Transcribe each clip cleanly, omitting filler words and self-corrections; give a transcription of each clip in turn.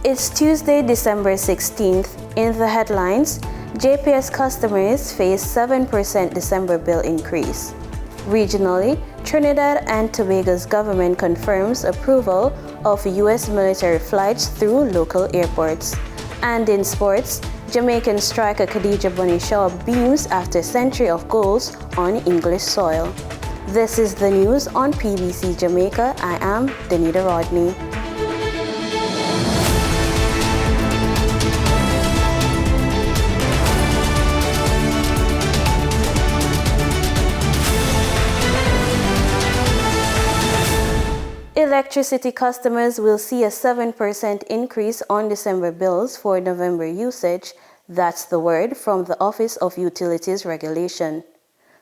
It's Tuesday, December 16th. In the headlines, JPS customers face 7% December bill increase. Regionally, Trinidad and Tobago's government confirms approval of U.S. military flights through local airports. And in sports, Jamaican striker Khadija Bonny-Shaw beams after century of goals on English soil. This is the news on PBC Jamaica. I am Danita Rodney. Electricity customers will see a 7% increase on December bills for November usage. That's the word from the Office of Utilities Regulation.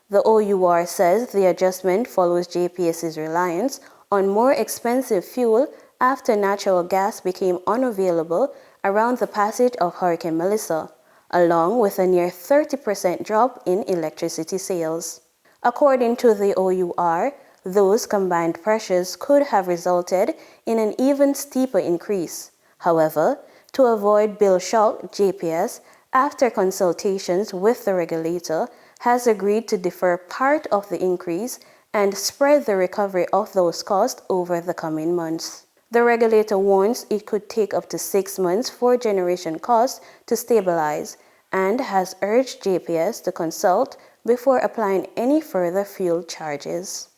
The OUR says the adjustment follows JPS's reliance on more expensive fuel after natural gas became unavailable around the passage of Hurricane Melissa, along with a near 30% drop in electricity sales. According to the OUR, those combined pressures could have resulted in an even steeper increase. However, to avoid bill shock, JPS, after consultations with the regulator, has agreed to defer part of the increase and spread the recovery of those costs over the coming months. The regulator warns it could take up to 6 months for generation costs to stabilize and has urged JPS to consult before applying any further fuel charges.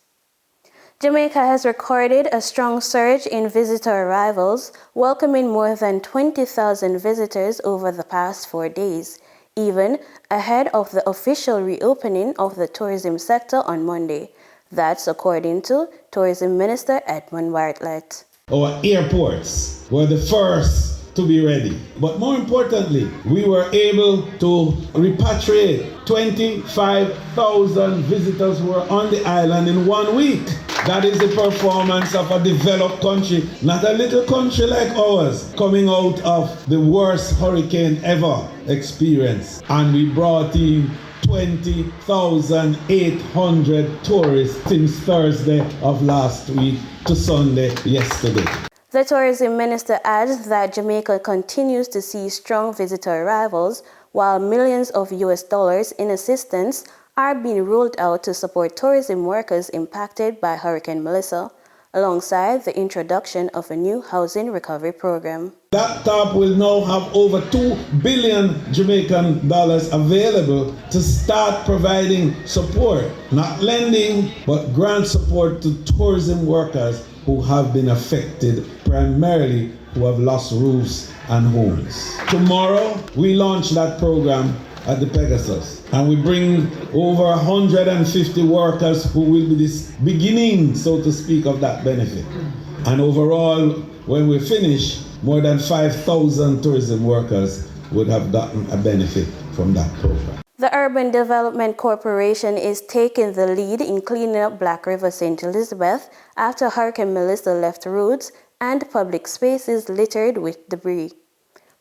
Jamaica has recorded a strong surge in visitor arrivals, welcoming more than 20,000 visitors over the past 4 days, even ahead of the official reopening of the tourism sector on Monday. That's according to Tourism Minister Edmund Bartlett. Our airports were the first to be ready. But more importantly, we were able to repatriate 25,000 visitors who were on the island in 1 week. That is the performance of a developed country, not a little country like ours, coming out of the worst hurricane ever experienced. And we brought in 20,800 tourists since Thursday of last week to Sunday yesterday. The tourism minister adds that Jamaica continues to see strong visitor arrivals, while millions of US dollars in assistance are being rolled out to support tourism workers impacted by Hurricane Melissa, alongside the introduction of a new housing recovery program. That TAP will now have over $2 billion Jamaican dollars available to start providing support, not lending, but grant support to tourism workers who have been affected, primarily who have lost roofs and homes. Tomorrow, we launch that program at the Pegasus, and we bring over 150 workers who will be this beginning, so to speak, of that benefit. And overall, when we finish, more than 5,000 tourism workers would have gotten a benefit from that program. The Urban Development Corporation is taking the lead in cleaning up Black River St. Elizabeth after Hurricane Melissa left roads and public spaces littered with debris.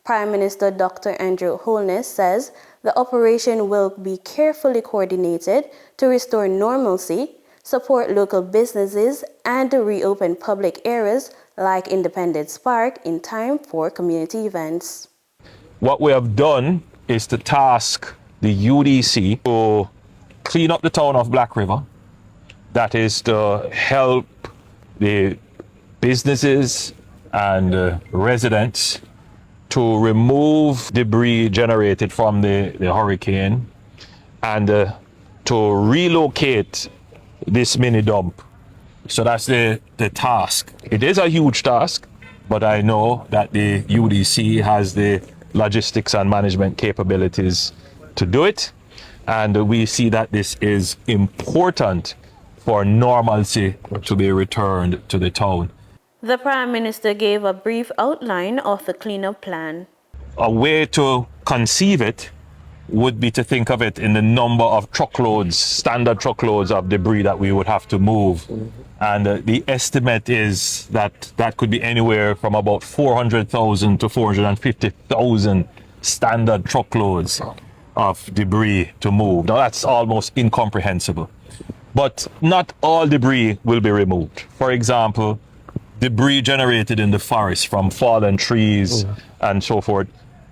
Prime Minister Dr. Andrew Holness says the operation will be carefully coordinated to restore normalcy, support local businesses, and reopen public areas like Independence Park in time for community events. What we have done is to task the UDC to clean up the town of Black River. That is to help the businesses and residents to remove debris generated from the hurricane and to relocate this mini dump. So that's the task. It is a huge task, but I know that the UDC has the logistics and management capabilities to do it. And we see that this is important for normalcy to be returned to the town. The Prime Minister gave a brief outline of the cleanup plan. A way to conceive it would be to think of it in the number of truckloads, standard truckloads of debris that we would have to move. And the estimate is that that could be anywhere from about 400,000 to 450,000 standard truckloads of debris to move. Now that's almost incomprehensible. But not all debris will be removed. For example, debris generated in the forest from fallen trees and so forth,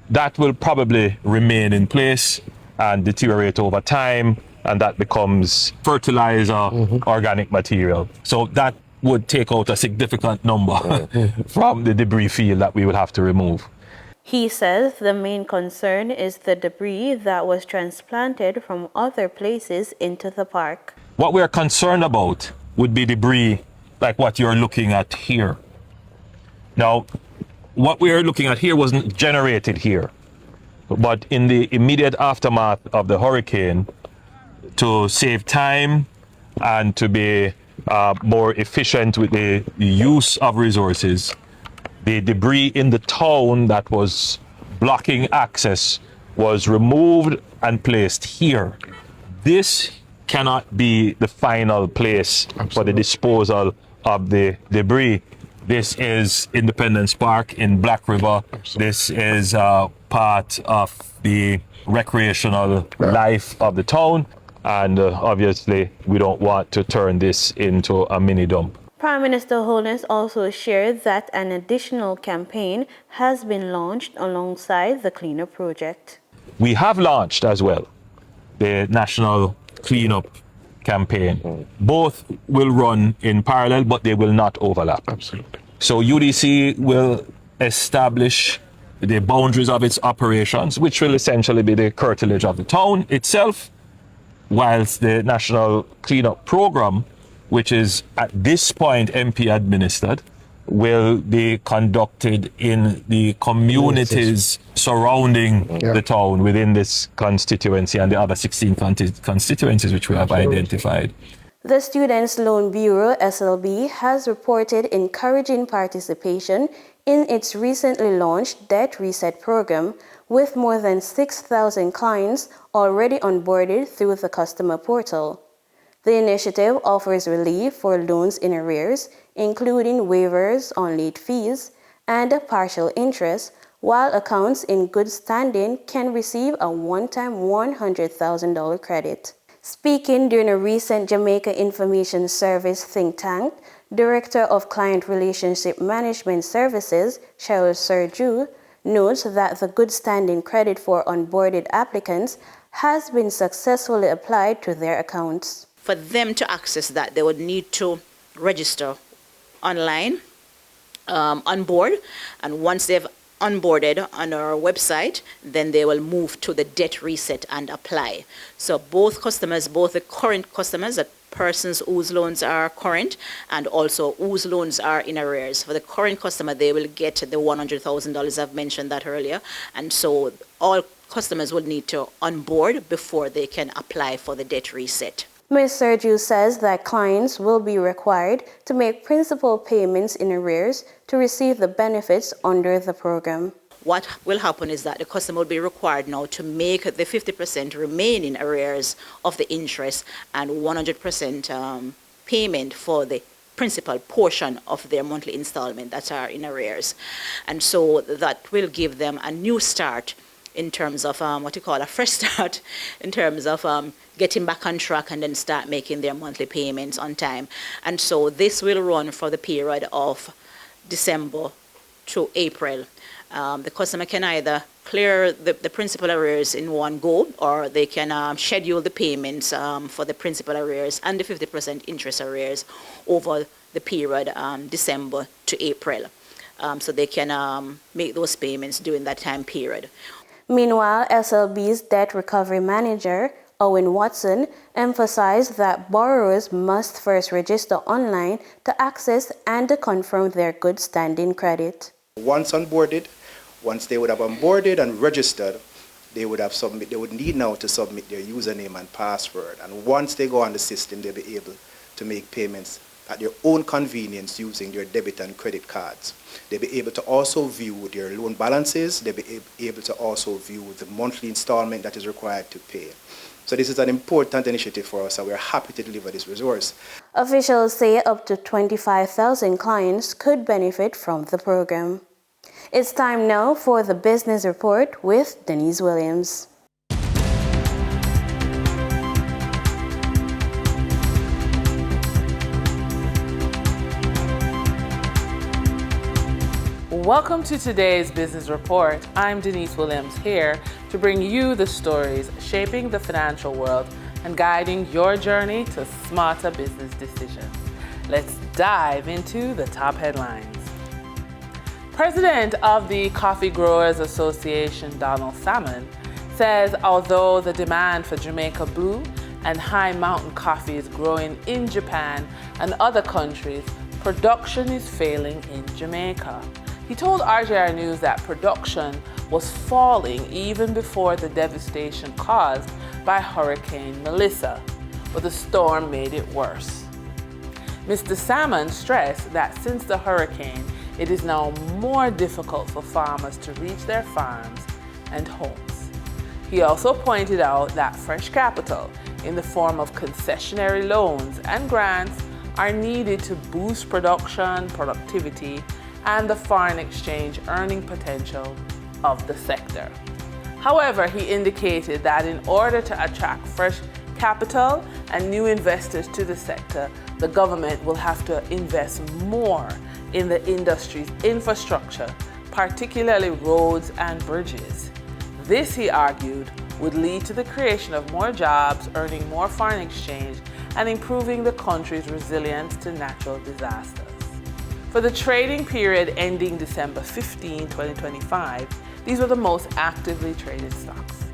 that will probably remain in place and deteriorate over time, and that becomes fertilizer, organic material. So that would take out a significant number from the debris field that we would have to remove. He says the main concern is the debris that was transplanted from other places into the park. What we're concerned about would be debris like what you're looking at here. Now, what we're looking at here wasn't generated here, but in the immediate aftermath of the hurricane, to save time and to be more efficient with the use of resources, the debris in the town that was blocking access was removed and placed here. This cannot be the final place for the disposal of the debris. This is Independence Park in Black River. This is part of the recreational life of the town. And obviously, we don't want to turn this into a mini dump. Prime Minister Holness also shared that an additional campaign has been launched alongside the cleanup project. We have launched as well the National Cleanup Campaign. Both will run in parallel, but they will not overlap. Absolutely. So UDC will establish the boundaries of its operations, which will essentially be the curtilage of the town itself, whilst the National Cleanup Program, which is at this point MP administered, will be conducted in the communities surrounding the town within this constituency and the other 16 constituencies which we have identified. The Students' Loan Bureau, SLB, has reported encouraging participation in its recently launched Debt Reset program, with more than 6,000 clients already onboarded through the customer portal. The initiative offers relief for loans in arrears, including waivers on late fees and partial interest, while accounts in good standing can receive a one-time $100,000 credit. Speaking during a recent Jamaica Information Service think tank, Director of Client Relationship Management Services, Cheryl Serju, notes that the good standing credit for onboarded applicants has been successfully applied to their accounts. For them to access that, they would need to register online, on board, and once they've onboarded on our website, then they will move to the debt reset and apply. So both customers, both the current customers, the persons whose loans are current and also whose loans are in arrears. For the current customer, they will get the $100,000. I've mentioned that earlier. And so all customers will need to onboard before they can apply for the debt reset. Ms. Serju says that clients will be required to make principal payments in arrears to receive the benefits under the program. What will happen is that the customer will be required now to make the 50% remaining arrears of the interest and 100% payment for the principal portion of their monthly installment that are in arrears. And so that will give them a new start in terms of what you call a fresh start, in terms of getting back on track and then start making their monthly payments on time. And so this will run for the period of December to April. The customer can either clear the principal arrears in one go, or they can schedule the payments for the principal arrears and the 50% interest arrears over the period December to April. So they can make those payments during that time period. Meanwhile, SLB's debt recovery manager, Owen Watson, emphasized that borrowers must first register online to access and to confirm their good standing credit. Once onboarded, once they would have onboarded and registered, they would need now to submit their username and password. And once they go on the system, they'll be able to make payments at their own convenience using their debit and credit cards. They'll be able to also view their loan balances. They'll be able to also view the monthly installment that is required to pay. So this is an important initiative for us, and we're happy to deliver this resource. Officials say up to 25,000 clients could benefit from the program. It's time now for the Business Report with Denise Williams. Welcome to today's Business Report. I'm Denise Williams here to bring you the stories shaping the financial world and guiding your journey to smarter business decisions. Let's dive into the top headlines. President of the Coffee Growers Association, Donald Salmon, says although the demand for Jamaica Blue and High Mountain coffee is growing in Japan and other countries, production is failing in Jamaica. He told RJR News that production was falling even before the devastation caused by Hurricane Melissa, but the storm made it worse. Mr. Salmon stressed that since the hurricane, it is now more difficult for farmers to reach their farms and homes. He also pointed out that fresh capital in the form of concessionary loans and grants are needed to boost production, productivity, and the foreign exchange earning potential of the sector. However, he indicated that in order to attract fresh capital and new investors to the sector, the government will have to invest more in the industry's infrastructure, particularly roads and bridges. This, he argued, would lead to the creation of more jobs, earning more foreign exchange, and improving the country's resilience to natural disasters. For the trading period ending December 15, 2025, these were the most actively traded stocks.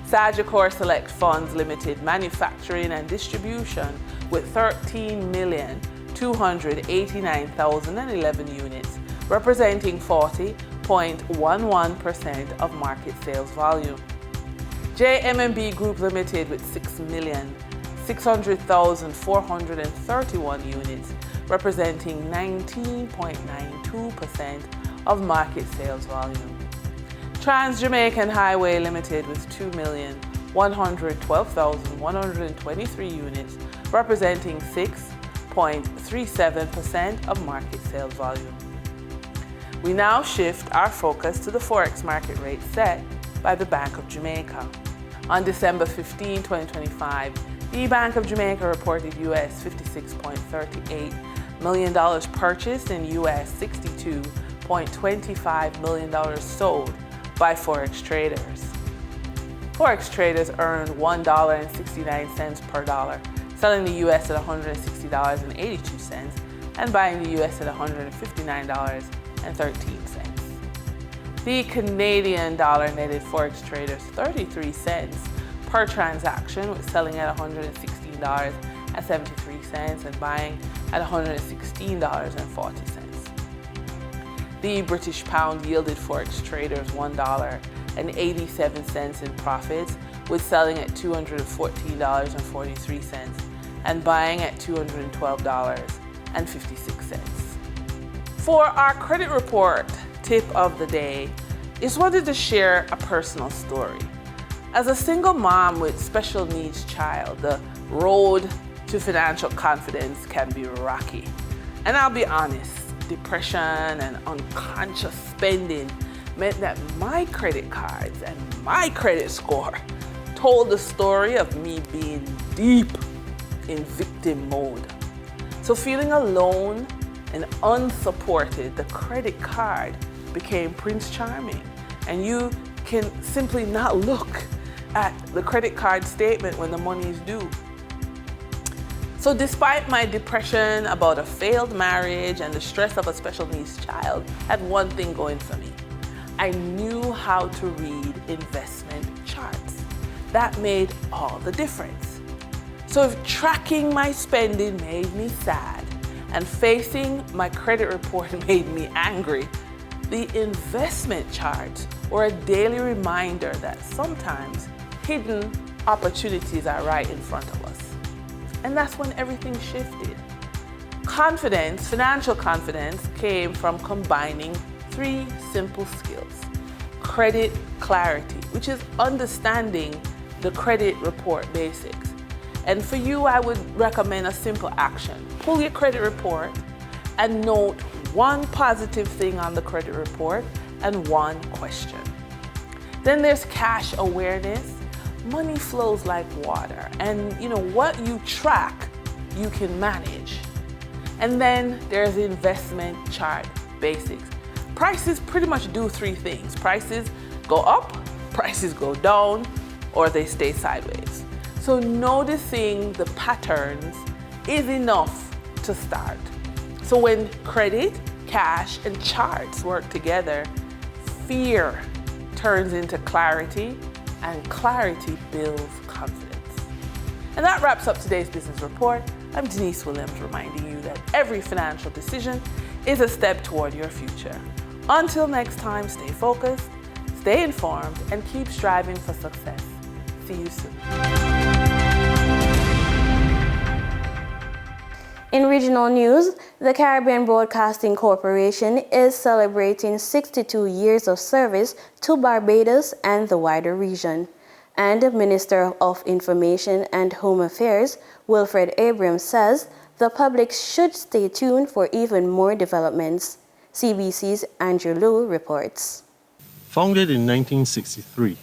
Sagicor Select Funds Limited Manufacturing and Distribution with 13,289,011 units, representing 40.11% of market sales volume. JMMB Group Limited with 6,600,431 units, representing 19.92% of market sales volume. Trans-Jamaican Highway Limited with 2,112,123 units, representing 6.37% of market sales volume. We now shift our focus to the Forex market rate set by the Bank of Jamaica. On December 15, 2025, the Bank of Jamaica reported US $56.38 million purchased and US $62.25 million sold by Forex traders. Forex traders earned $1.69 per dollar, selling the US at $160.82 and buying the US at $159.13. The Canadian dollar netted Forex traders 33 cents per transaction, with selling at $116.73 and buying at $116.40. The British pound yielded Forex traders $1.87 in profits, with selling at $214.43 and buying at $212.56. For our credit report tip of the day, just wanted to share a personal story. As a single mom with special needs child, the road to financial confidence can be rocky. And I'll be honest, depression and unconscious spending meant that my credit cards and my credit score told the story of me being deep in victim mode. So feeling alone and unsupported, the credit card became Prince Charming, and you can simply not look at the credit card statement when the money is due. So despite my depression about a failed marriage and the stress of a special needs child, I had one thing going for me. I knew how to read investment charts. That made all the difference. So if tracking my spending made me sad and facing my credit report made me angry, the investment charts were a daily reminder that sometimes hidden opportunities are right in front of us. And that's when everything shifted. Confidence, financial confidence, came from combining three simple skills. Credit clarity, which is understanding the credit report basics. And for you, I would recommend a simple action. Pull your credit report and note one positive thing on the credit report and one question. Then there's cash awareness. Money flows like water, and what you track, you can manage. And then there's investment chart basics. prices pretty much do three things. Prices go up, prices go down, or they stay sideways. So noticing the patterns is enough to start. So when credit, cash, and charts work together, fear turns into clarity, and clarity builds confidence. And that wraps up today's business report. I'm Denise Williams, reminding you that every financial decision is a step toward your future. Until next time, stay focused, stay informed, and keep striving for success. See you soon. In regional news, the Caribbean Broadcasting Corporation is celebrating 62 years of service to Barbados and the wider region. And Minister of Information and Home Affairs, Wilfred Abrams, says the public should stay tuned for even more developments. CBC's Andrew Liu reports. Founded in 1963,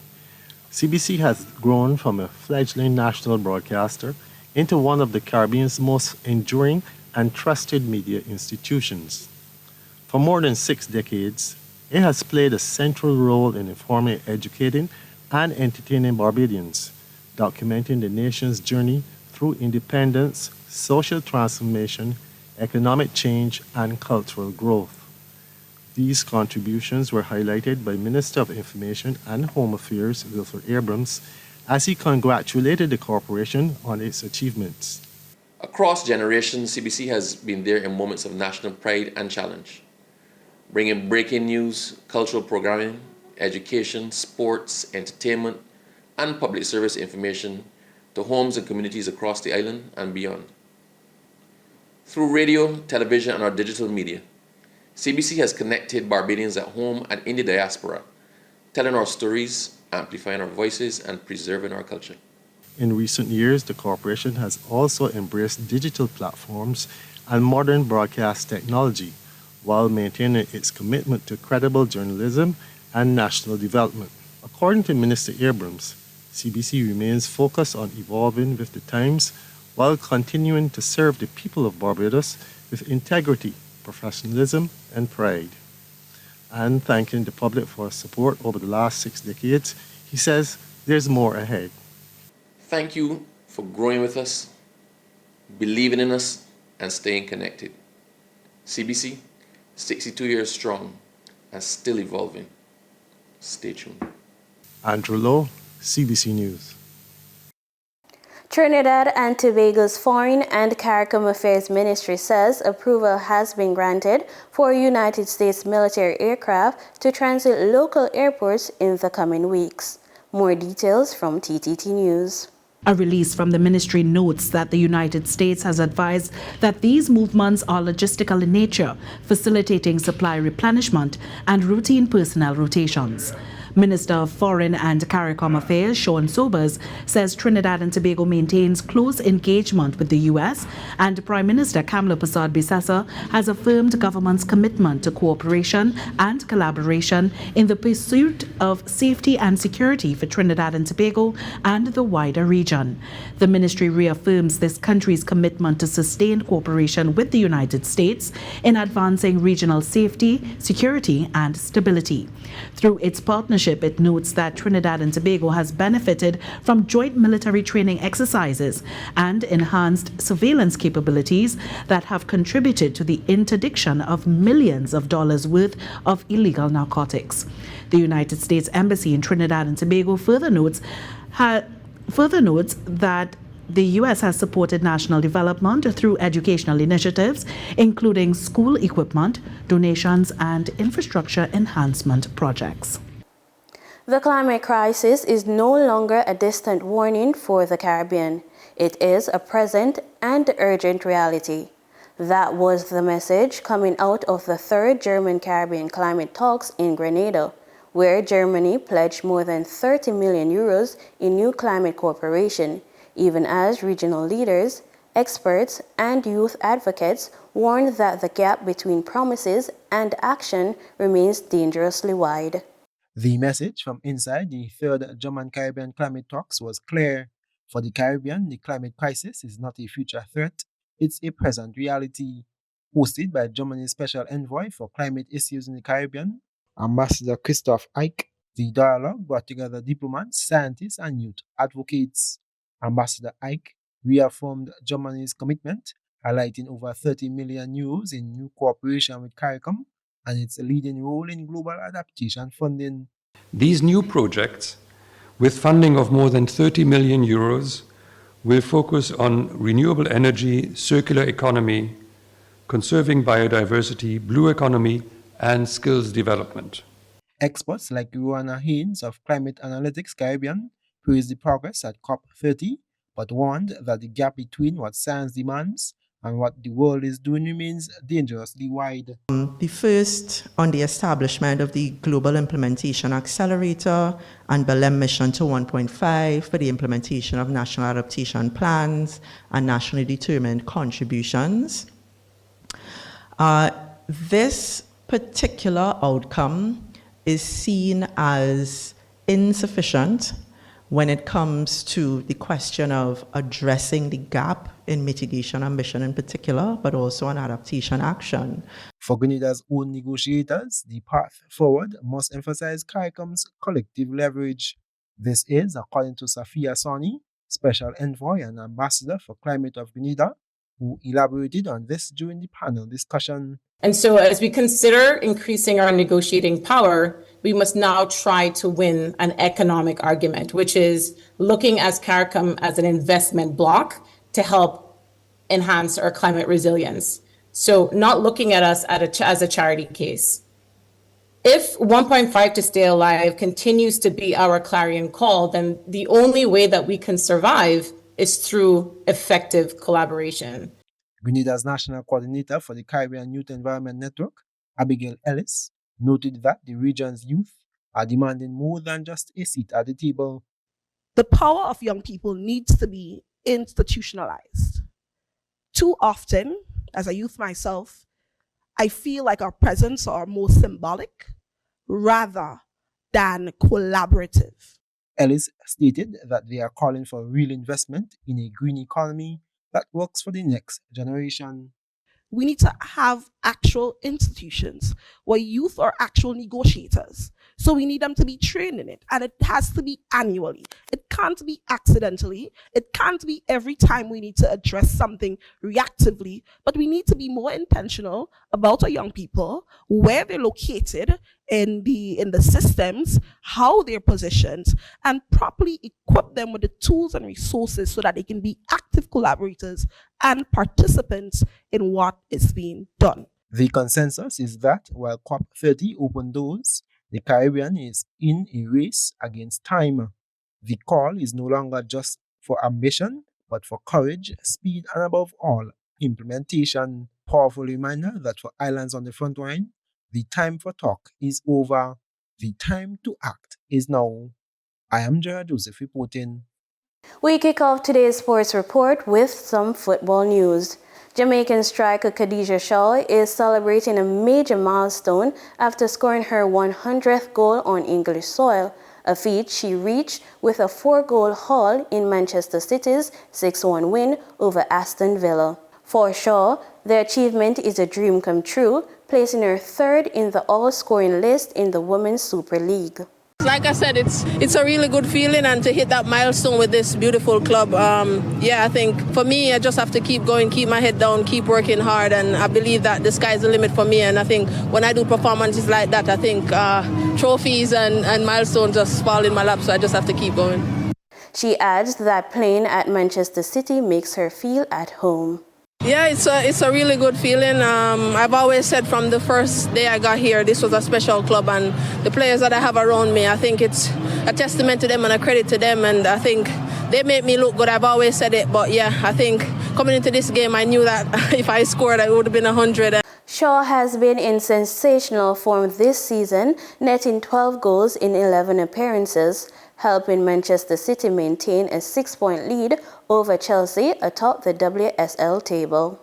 CBC has grown from a fledgling national broadcaster into one of the Caribbean's most enduring and trusted media institutions. For more than 6 decades, it has played a central role in informing, educating, and entertaining Barbadians, documenting the nation's journey through independence, social transformation, economic change, and cultural growth. These contributions were highlighted by Minister of Information and Home Affairs Wilfred Abrams as he congratulated the corporation on its achievements. Across generations, CBC has been there in moments of national pride and challenge, bringing breaking news, cultural programming, education, sports, entertainment, and public service information to homes and communities across the island and beyond. Through radio, television, and our digital media, CBC has connected Barbadians at home and in the diaspora, telling our stories, amplifying our voices, and preserving our culture. In recent years, the corporation has also embraced digital platforms and modern broadcast technology while maintaining its commitment to credible journalism and national development. According to Minister Abrams, CBC remains focused on evolving with the times while continuing to serve the people of Barbados with integrity, professionalism, and pride. And thanking the public for support over the last 6 decades, he says there's more ahead. Thank you for growing with us, believing in us, and staying connected. CBC, 62 years strong and still evolving. Stay tuned. Andrew Lowe, CBC News. Trinidad and Tobago's Foreign and CARICOM Affairs Ministry says approval has been granted for United States military aircraft to transit local airports in the coming weeks. More details from TTT News. A release from the ministry notes that the United States has advised that these movements are logistical in nature, facilitating supply replenishment and routine personnel rotations. Minister of Foreign and CARICOM Affairs, Sean Sobers, says Trinidad and Tobago maintains close engagement with the U.S., and Prime Minister Kamla Persad-Bissessar has affirmed government's commitment to cooperation and collaboration in the pursuit of safety and security for Trinidad and Tobago and the wider region. The ministry reaffirms this country's commitment to sustained cooperation with the United States in advancing regional safety, security, and stability. Through its partnership, it notes that Trinidad and Tobago has benefited from joint military training exercises and enhanced surveillance capabilities that have contributed to the interdiction of millions of dollars worth of illegal narcotics. The United States Embassy in Trinidad and Tobago further notes that the U.S. has supported national development through educational initiatives, including school equipment, donations, and infrastructure enhancement projects. The climate crisis is no longer a distant warning for the Caribbean. It is a present and urgent reality. That was the message coming out of the third German-Caribbean climate talks in Grenada, where Germany pledged more than 30 million euros in new climate cooperation, even as regional leaders, experts, and youth advocates warned that the gap between promises and action remains dangerously wide. The message from inside the third German-Caribbean climate talks was clear. For the Caribbean, the climate crisis is not a future threat, it's a present reality. hosted by Germany's Special Envoy for Climate Issues in the Caribbean, Ambassador Christoph Eick. The dialogue brought together diplomats, scientists, and youth advocates. Ambassador Eick reaffirmed Germany's commitment, highlighting over 30 million euros in new cooperation with CARICOM and its leading role in global adaptation funding. These new projects, with funding of more than 30 million euros, will focus on renewable energy, circular economy, conserving biodiversity, blue economy, and skills development. Experts like Roanna Haynes of Climate Analytics Caribbean praised the progress at COP30, but warned that the gap between what science demands and what the world is doing remains dangerously wide. The first on the establishment of the Global Implementation Accelerator and Belém Mission to 1.5 for the implementation of national adaptation plans and nationally determined contributions. This particular outcome is seen as insufficient when it comes to the question of addressing the gap in mitigation ambition in particular, but also on adaptation action. For Grenada's own negotiators, the path forward must emphasize CARICOM's collective leverage. This is, according to Safia Sani, Special Envoy and Ambassador for Climate of Grenada, who elaborated on this during the panel discussion. And so as we consider increasing our negotiating power, we must now try to win an economic argument, which is looking at CARICOM as an investment block to help enhance our climate resilience. So not looking at us as a charity case. If 1.5 to stay alive continues to be our clarion call, then the only way that we can survive is through effective collaboration. Grenada's national coordinator for the Caribbean Youth Environment Network, Abigail Ellis, noted that the region's youth are demanding more than just a seat at the table. The power of young people needs to be institutionalized. Too often, as a youth myself, I feel like our presence are more symbolic rather than collaborative. Ellis stated that they are calling for real investment in a green economy that works for the next generation. We need to have actual institutions where youth are actual negotiators. So we need them to be trained in it, and it has to be annually. It can't be accidentally. It can't be every time we need to address something reactively, but we need to be more intentional about our young people, where they're located in the systems, how they're positioned, and properly equip them with the tools and resources so that they can be active collaborators and participants in what is being done. The consensus is that while COP30 opened doors, the Caribbean is in a race against time. The call is no longer just for ambition, but for courage, speed, and above all, implementation. Powerful reminder that for islands on the front line, the time for talk is over. The time to act is now. I am Gerard Joseph reporting. We kick off today's sports report with some football news. Jamaican striker Khadija Shaw is celebrating a major milestone after scoring her 100th goal on English soil, a feat she reached with a 4-goal haul in Manchester City's 6-1 win over Aston Villa. For Shaw, the achievement is a dream come true, placing her third in the all-scoring list in the Women's Super League. Like I said, it's a really good feeling, and to hit that milestone with this beautiful club, I think for me, I just have to keep going, keep my head down, keep working hard, and I believe that the sky's the limit for me. And I think when I do performances like that, I think trophies and milestones just fall in my lap, so I just have to keep going. She adds that playing at Manchester City makes her feel at home. Yeah, it's a really good feeling. I've always said from the first day I got here, this was a special club, and the players that I have around me, I think it's a testament to them and a credit to them, and I think they make me look good. I've always said it, but yeah, I think coming into this game, I knew that if I scored, it would have been 100. Shaw has been in sensational form this season, netting 12 goals in 11 appearances, helping Manchester City maintain a 6-point lead over Chelsea atop the WSL table.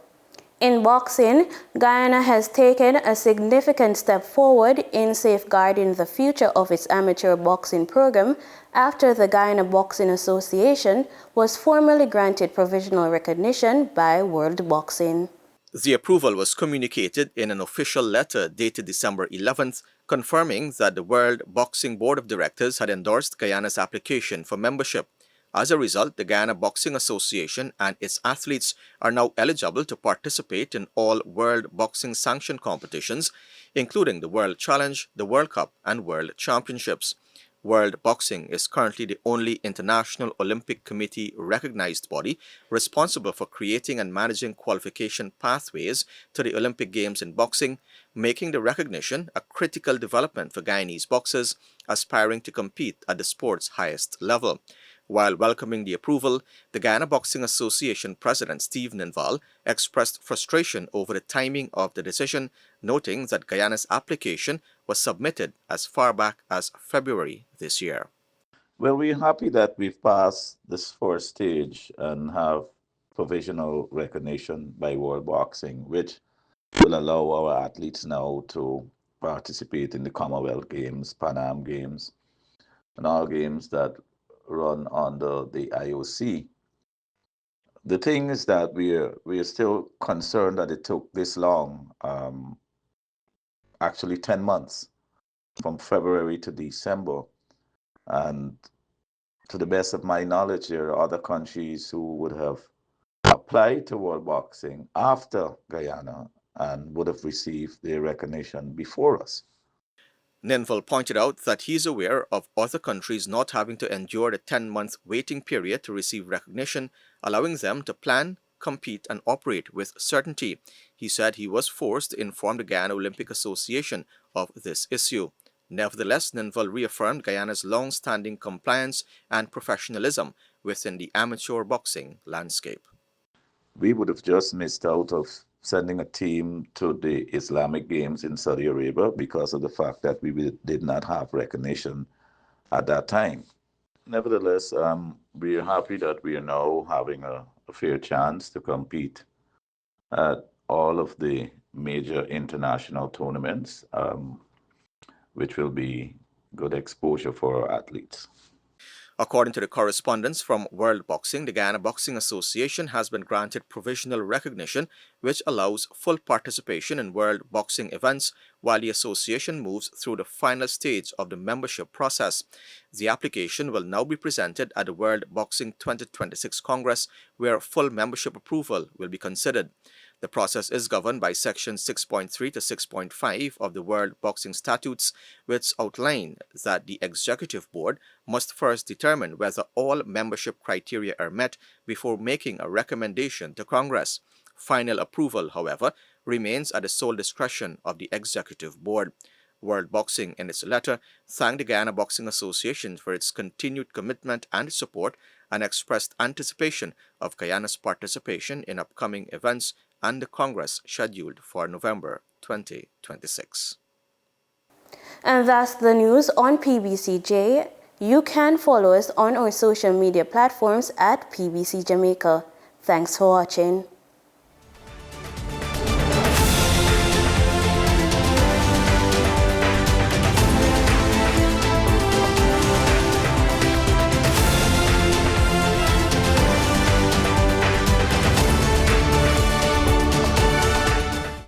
In boxing, Guyana has taken a significant step forward in safeguarding the future of its amateur boxing program after the Guyana Boxing Association was formally granted provisional recognition by World Boxing. The approval was communicated in an official letter dated December 11th, confirming that the World Boxing Board of Directors had endorsed Guyana's application for membership. As a result, the Guyana Boxing Association and its athletes are now eligible to participate in all World Boxing sanctioned competitions, including the World Challenge, the World Cup, and World Championships. World Boxing is currently the only International Olympic Committee recognized body responsible for creating and managing qualification pathways to the Olympic Games in boxing, making the recognition a critical development for Guyanese boxers aspiring to compete at the sport's highest level. While welcoming the approval, the Guyana Boxing Association President Steve Ninval expressed frustration over the timing of the decision, noting that Guyana's application was submitted as far back as February this year. Well, we're happy that we've passed this first stage and have provisional recognition by World Boxing, which will allow our athletes now to participate in the Commonwealth Games, Pan Am Games, and all games that run under the IOC. The thing is that we're still concerned that it took this long, actually 10 months, from February to December. And to the best of my knowledge, there are other countries who would have applied to World Boxing after Guyana and would have received their recognition before us. Ninval pointed out that he is aware of other countries not having to endure the 10-month waiting period to receive recognition, allowing them to plan, compete, and operate with certainty. He said he was forced to inform the Guyana Olympic Association of this issue. Nevertheless, Ninval reaffirmed Guyana's long-standing compliance and professionalism within the amateur boxing landscape. We would have just missed out of sending a team to the Islamic Games in Saudi Arabia because of the fact that we did not have recognition at that time. Nevertheless, we are happy that we are now having a fair chance to compete at all of the major international tournaments, which will be good exposure for our athletes. According to the correspondence from World Boxing, the Guyana Boxing Association has been granted provisional recognition, which allows full participation in World Boxing events while the association moves through the final stage of the membership process. The application will now be presented at the World Boxing 2026 Congress, where full membership approval will be considered. The process is governed by Section 6.3 to 6.5 of the World Boxing Statutes, which outline that the Executive Board must first determine whether all membership criteria are met before making a recommendation to Congress. Final approval, however, remains at the sole discretion of the Executive Board. World Boxing, in its letter, thanked the Guyana Boxing Association for its continued commitment and support and expressed anticipation of Guyana's participation in upcoming events and the Congress scheduled for November 2026. And that's the news on PBCJ. You can follow us on our social media platforms at PBCJamaica. Thanks for watching.